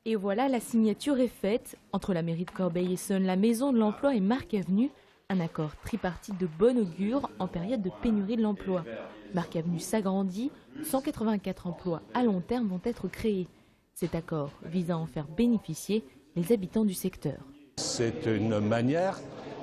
Et voilà, la signature est faite. Entre la mairie de Corbeil-Essonnes, la Maison de l'Emploi et Marc Avenue, un accord tripartite de bon augure en période de pénurie de l'emploi. Marc Avenue s'agrandit, 184 emplois à long terme vont être créés. Cet accord vise à en faire bénéficier les habitants du secteur. C'est une manière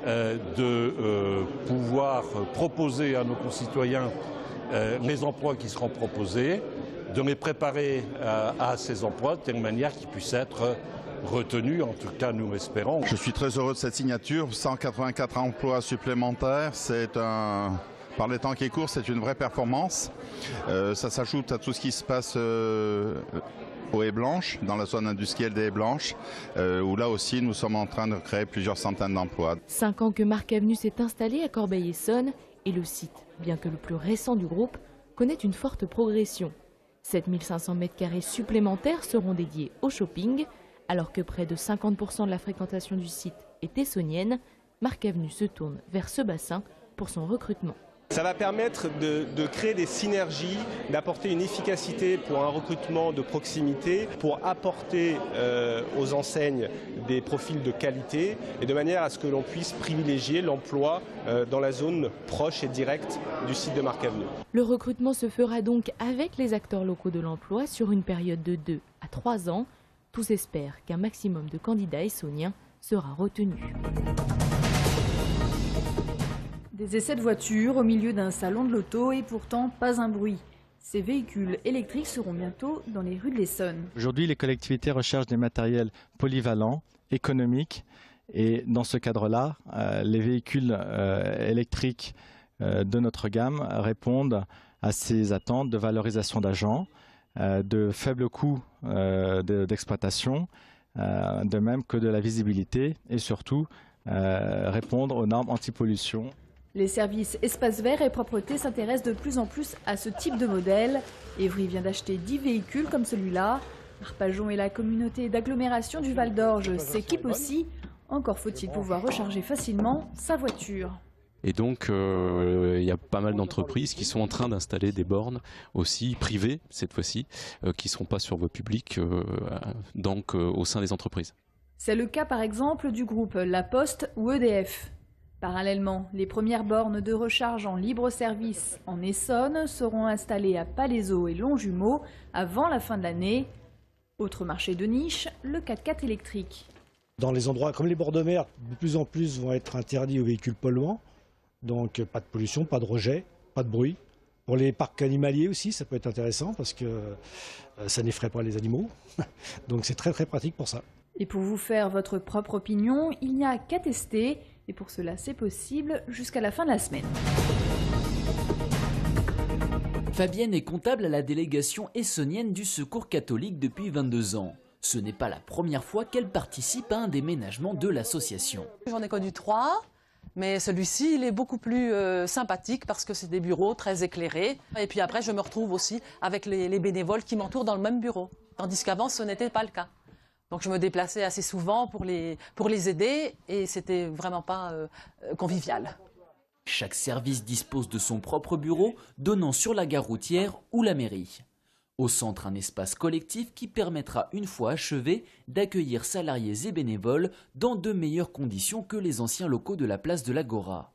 de pouvoir proposer à nos concitoyens les emplois qui seront proposés, de les préparer à ces emplois de telle manière qu'ils puissent être retenus, en tout cas nous l'espérons. Je suis très heureux de cette signature, 184 emplois supplémentaires, par les temps qui courent, c'est une vraie performance. Ça s'ajoute à tout ce qui se passe aux Haies Blanches, dans la zone industrielle des Haies Blanches, où là aussi nous sommes en train de créer plusieurs centaines d'emplois. 5 ans que Marc Avenue s'est installé à Corbeil-Essonnes et le site, bien que le plus récent du groupe, connaît une forte progression. 7500 m² supplémentaires seront dédiés au shopping, alors que près de 50% de la fréquentation du site est essonnienne. Marc Avenue se tourne vers ce bassin pour son recrutement. Ça va permettre de créer des synergies, d'apporter une efficacité pour un recrutement de proximité, pour apporter aux enseignes des profils de qualité et de manière à ce que l'on puisse privilégier l'emploi dans la zone proche et directe du site de Marc Avenue. Le recrutement se fera donc avec les acteurs locaux de l'emploi sur une période de 2 à 3 ans. Tous espèrent qu'un maximum de candidats essonniens sera retenu. Des essais de voitures au milieu d'un salon de l'auto et pourtant pas un bruit. Ces véhicules électriques seront bientôt dans les rues de l'Essonne. Aujourd'hui, les collectivités recherchent des matériels polyvalents, économiques. Et dans ce cadre-là, les véhicules électriques de notre gamme répondent à ces attentes de valorisation d'agents, de faibles coûts d'exploitation, de même que de la visibilité et surtout répondre aux normes anti-pollution. Les services espaces verts et propreté s'intéressent de plus en plus à ce type de modèle. Évry vient d'acheter 10 véhicules comme celui-là. Arpajon et la communauté d'agglomération du Val d'Orge s'équipent aussi. Encore faut-il pouvoir recharger facilement sa voiture. Et donc, il y a pas mal d'entreprises qui sont en train d'installer des bornes aussi privées, cette fois-ci, qui ne seront pas sur voie publique, donc au sein des entreprises. C'est le cas par exemple du groupe La Poste ou EDF. Parallèlement, les premières bornes de recharge en libre service en Essonne seront installées à Palaiseau et Longjumeau avant la fin de l'année. Autre marché de niche, le 4x4 électrique. Dans les endroits comme les bords de mer, de plus en plus vont être interdits aux véhicules polluants. Donc pas de pollution, pas de rejet, pas de bruit. Pour les parcs animaliers aussi, ça peut être intéressant parce que ça n'effraie pas les animaux. Donc c'est très très pratique pour ça. Et pour vous faire votre propre opinion, il n'y a qu'à tester. Et pour cela, c'est possible jusqu'à la fin de la semaine. Fabienne est comptable à la délégation essonnienne du Secours catholique depuis 22 ans. Ce n'est pas la première fois qu'elle participe à un déménagement de l'association. J'en ai connu 3, mais celui-ci, il est beaucoup plus sympathique parce que c'est des bureaux très éclairés. Et puis après, je me retrouve aussi avec les bénévoles qui m'entourent dans le même bureau. Tandis qu'avant, ce n'était pas le cas. Donc je me déplaçais assez souvent pour les aider et c'était vraiment pas convivial. Chaque service dispose de son propre bureau donnant sur la gare routière ou la mairie. Au centre, un espace collectif qui permettra une fois achevé d'accueillir salariés et bénévoles dans de meilleures conditions que les anciens locaux de la place de l'Agora.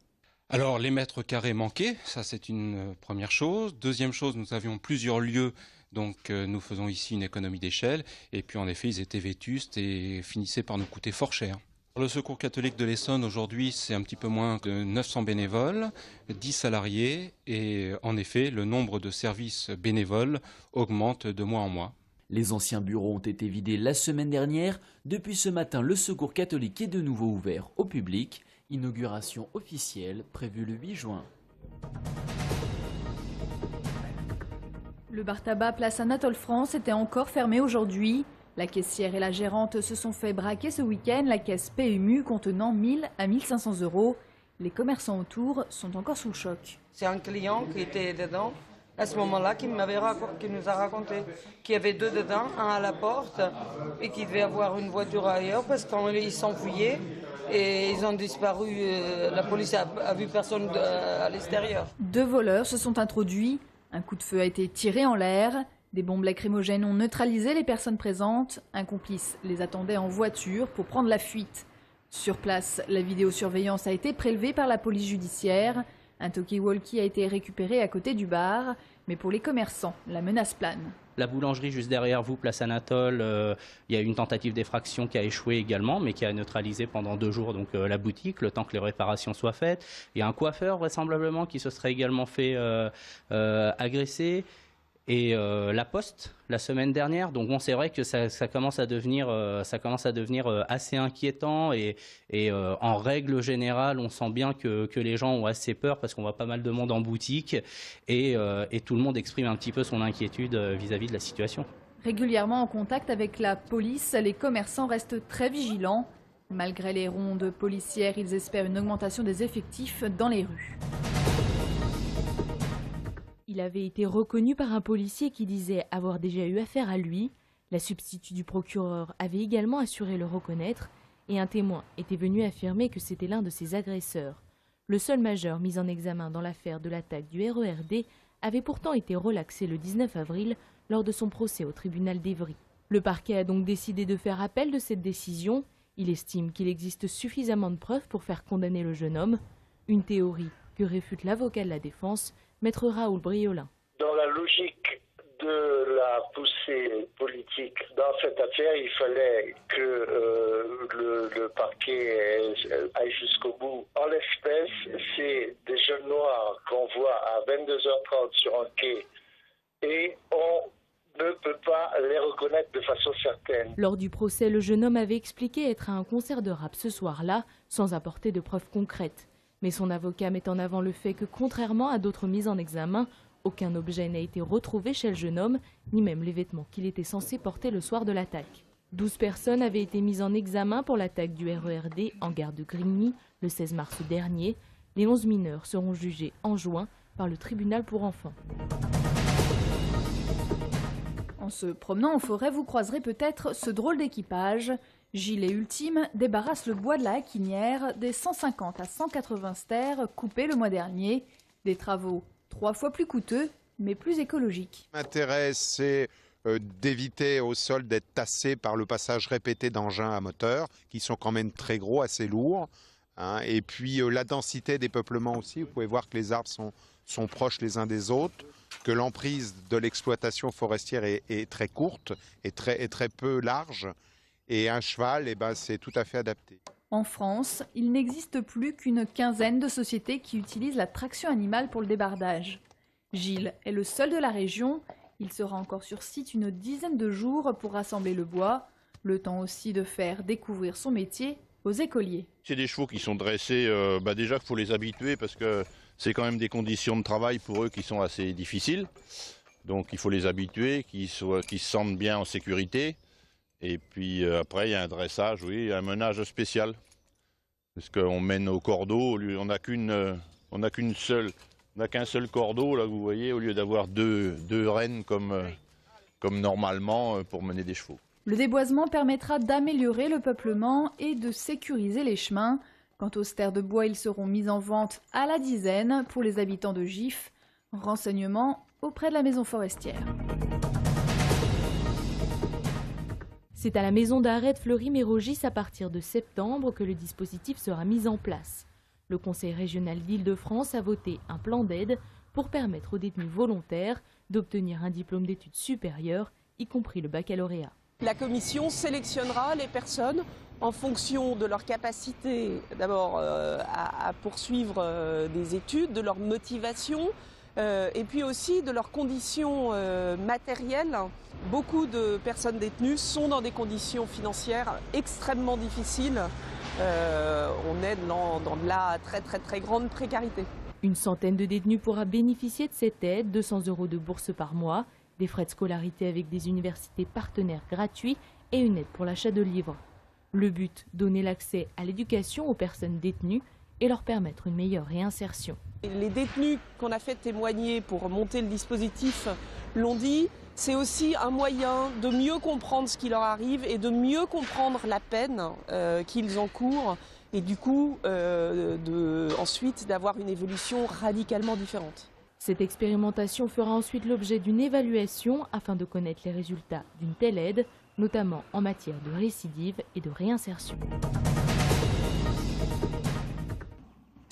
Alors les mètres carrés manquaient, ça c'est une première chose. Deuxième chose, nous avions plusieurs lieux. Donc nous faisons ici une économie d'échelle et puis en effet ils étaient vétustes et finissaient par nous coûter fort cher. Le Secours catholique de l'Essonne aujourd'hui c'est un petit peu moins de 900 bénévoles, 10 salariés et en effet le nombre de services bénévoles augmente de mois en mois. Les anciens bureaux ont été vidés la semaine dernière. Depuis ce matin, le Secours catholique est de nouveau ouvert au public. Inauguration officielle prévue le 8 juin. Le bar tabac place Anatole France était encore fermé aujourd'hui. La caissière et la gérante se sont fait braquer ce week-end la caisse PMU contenant 1000 à 1500 euros. Les commerçants autour sont encore sous le choc. C'est un client qui était dedans à ce moment-là qui nous a raconté qu'il y avait 2 dedans, un à la porte et qu'il devait avoir une voiture ailleurs parce qu'il s'enfuyait. et ils ont disparu. La police a vu personne à l'extérieur. 2 voleurs se sont introduits, un coup de feu a été tiré en l'air, des bombes lacrymogènes ont neutralisé les personnes présentes, un complice les attendait en voiture pour prendre la fuite. Sur place, la vidéosurveillance a été prélevée par la police judiciaire, un talkie-walkie a été récupéré à côté du bar, mais pour les commerçants, la menace plane. La boulangerie juste derrière vous, place Anatole, il y a eu une tentative d'effraction qui a échoué également, mais qui a neutralisé pendant 2 jours donc, la boutique, le temps que les réparations soient faites. Il y a un coiffeur vraisemblablement qui se serait également fait agresser. Et la Poste, la semaine dernière. Donc bon, c'est vrai que ça commence à devenir assez inquiétant. Et en règle générale, on sent bien que les gens ont assez peur parce qu'on voit pas mal de monde en boutique. Et tout le monde exprime un petit peu son inquiétude vis-à-vis de la situation. Régulièrement en contact avec la police, les commerçants restent très vigilants. Malgré les rondes policières, ils espèrent une augmentation des effectifs dans les rues. Il avait été reconnu par un policier qui disait avoir déjà eu affaire à lui. La substitut du procureur avait également assuré le reconnaître et un témoin était venu affirmer que c'était l'un de ses agresseurs. Le seul majeur mis en examen dans l'affaire de l'attaque du RERD avait pourtant été relaxé le 19 avril lors de son procès au tribunal d'Évry. Le parquet a donc décidé de faire appel de cette décision. Il estime qu'il existe suffisamment de preuves pour faire condamner le jeune homme. Une théorie que réfute l'avocat de la défense, Maître Raoul Briolin. Dans la logique de la poussée politique dans cette affaire, il fallait que le parquet aille jusqu'au bout. En l'espèce, c'est des jeunes noirs qu'on voit à 22h30 sur un quai et on ne peut pas les reconnaître de façon certaine. Lors du procès, le jeune homme avait expliqué être à un concert de rap ce soir-là, sans apporter de preuves concrètes. Mais son avocat met en avant le fait que, contrairement à d'autres mises en examen, aucun objet n'a été retrouvé chez le jeune homme, ni même les vêtements qu'il était censé porter le soir de l'attaque. 12 personnes avaient été mises en examen pour l'attaque du RERD en gare de Grigny le 16 mars dernier. Les 11 mineurs seront jugés en juin par le tribunal pour enfants. En se promenant en forêt, vous croiserez peut-être ce drôle d'équipage. Gilles et Ultime débarrassent le bois de la Haquinière des 150 à 180 stères coupés le mois dernier. Des travaux 3 fois plus coûteux, mais plus écologiques. L'intérêt, c'est d'éviter au sol d'être tassé par le passage répété d'engins à moteur, qui sont quand même très gros, assez lourds. Hein. Et puis la densité des peuplements aussi. Vous pouvez voir que les arbres sont proches les uns des autres, que l'emprise de l'exploitation forestière est très courte et très peu large. Et un cheval, c'est tout à fait adapté. En France, il n'existe plus qu'une quinzaine de sociétés qui utilisent la traction animale pour le débardage. Gilles est le seul de la région. Il sera encore sur site une dizaine de jours pour rassembler le bois. Le temps aussi de faire découvrir son métier aux écoliers. C'est des chevaux qui sont dressés, déjà il faut les habituer parce que c'est quand même des conditions de travail pour eux qui sont assez difficiles. Donc il faut les habituer, qu'ils se sentent bien en sécurité. Et puis après, il y a un dressage, oui, un menage spécial. Parce qu'on mène au cordeau, on n'a qu'un seul cordeau, là, vous voyez, au lieu d'avoir deux rênes comme normalement pour mener des chevaux. Le déboisement permettra d'améliorer le peuplement et de sécuriser les chemins. Quant aux stères de bois, ils seront mis en vente à la dizaine pour les habitants de Gif. Renseignements auprès de la maison forestière. C'est à la maison d'arrêt de Fleury-Mérogis à partir de septembre que le dispositif sera mis en place. Le Conseil régional d'Île-de-France a voté un plan d'aide pour permettre aux détenus volontaires d'obtenir un diplôme d'études supérieures, y compris le baccalauréat. La commission sélectionnera les personnes en fonction de leur capacité d'abord à poursuivre des études, de leur motivation et puis aussi de leurs conditions matérielles. Beaucoup de personnes détenues sont dans des conditions financières extrêmement difficiles. On est dans de la très grande précarité. Une centaine de détenus pourra bénéficier de cette aide, 200 € de bourse par mois, des frais de scolarité avec des universités partenaires gratuits et une aide pour l'achat de livres. Le but, donner l'accès à l'éducation aux personnes détenues et leur permettre une meilleure réinsertion. Les détenus qu'on a fait témoigner pour monter le dispositif l'ont dit, c'est aussi un moyen de mieux comprendre ce qui leur arrive et de mieux comprendre la peine qu'ils encourent et du coup ensuite d'avoir une évolution radicalement différente. Cette expérimentation fera ensuite l'objet d'une évaluation afin de connaître les résultats d'une telle aide, notamment en matière de récidive et de réinsertion.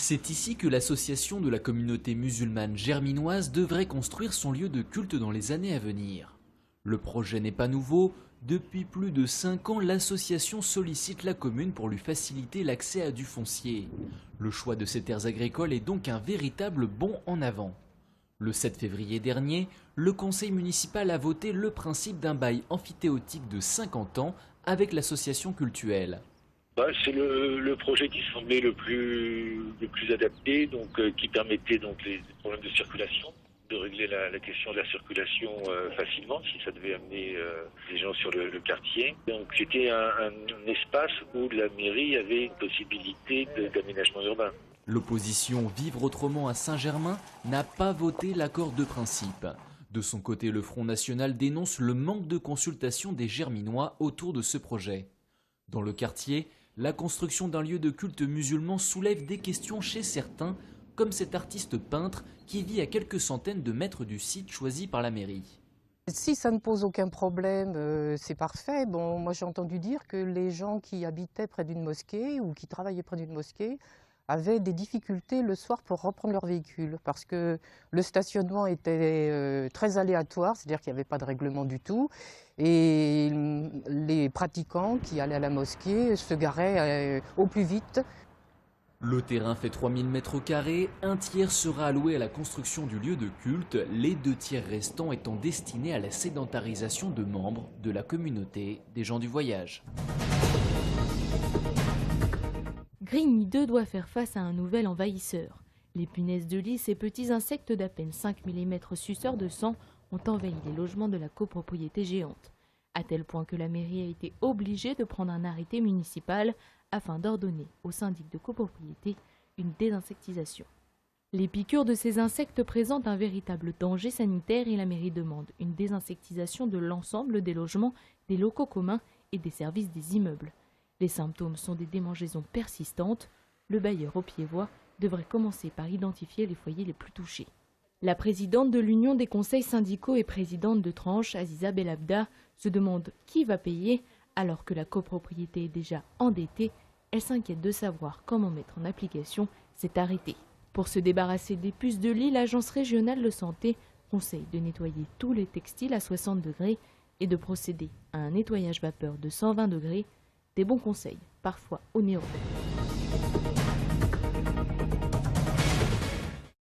C'est ici que l'association de la communauté musulmane germinoise devrait construire son lieu de culte dans les années à venir. Le projet n'est pas nouveau. Depuis plus de 5 ans, l'association sollicite la commune pour lui faciliter l'accès à du foncier. Le choix de ces terres agricoles est donc un véritable bond en avant. Le 7 février dernier, le conseil municipal a voté le principe d'un bail emphytéotique de 50 ans avec l'association cultuelle. C'est le projet qui semblait le plus adapté, donc qui permettait donc les problèmes de circulation, de régler la question de la circulation facilement si ça devait amener les gens sur le quartier. Donc c'était un espace où la mairie avait une possibilité d'aménagement urbain. L'opposition Vivre Autrement à Saint-Germain n'a pas voté l'accord de principe. De son côté, le Front National dénonce le manque de consultation des Germinois autour de ce projet. Dans le quartier, la construction d'un lieu de culte musulman soulève des questions chez certains, comme cet artiste peintre qui vit à quelques centaines de mètres du site choisi par la mairie. Si ça ne pose aucun problème, c'est parfait. Bon, moi j'ai entendu dire que les gens qui habitaient près d'une mosquée ou qui travaillaient près d'une mosquée avaient des difficultés le soir pour reprendre leur véhicule parce que le stationnement était très aléatoire, c'est-à-dire qu'il n'y avait pas de règlement du tout. Et les pratiquants qui allaient à la mosquée se garaient au plus vite. Le terrain fait 3000 m², un tiers sera alloué à la construction du lieu de culte, les 2 tiers restants étant destinés à la sédentarisation de membres de la communauté des gens du voyage. Grigny 2 doit faire face à un nouvel envahisseur. Les punaises de lit, ces petits insectes d'à peine 5 mm suceurs de sang, ont envahi les logements de la copropriété géante. À tel point que la mairie a été obligée de prendre un arrêté municipal afin d'ordonner au syndic de copropriété une désinsectisation. Les piqûres de ces insectes présentent un véritable danger sanitaire et la mairie demande une désinsectisation de l'ensemble des logements, des locaux communs et des services des immeubles. Les symptômes sont des démangeaisons persistantes. Le bailleur au pied-voie devrait commencer par identifier les foyers les plus touchés. La présidente de l'Union des conseils syndicaux et présidente de tranche, Aziza Belabda, se demande qui va payer alors que la copropriété est déjà endettée. Elle s'inquiète de savoir comment mettre en application cet arrêté. Pour se débarrasser des puces de lit, l'Agence régionale de santé conseille de nettoyer tous les textiles à 60 degrés et de procéder à un nettoyage vapeur de 120 degrés. Des bons conseils, parfois onéreux.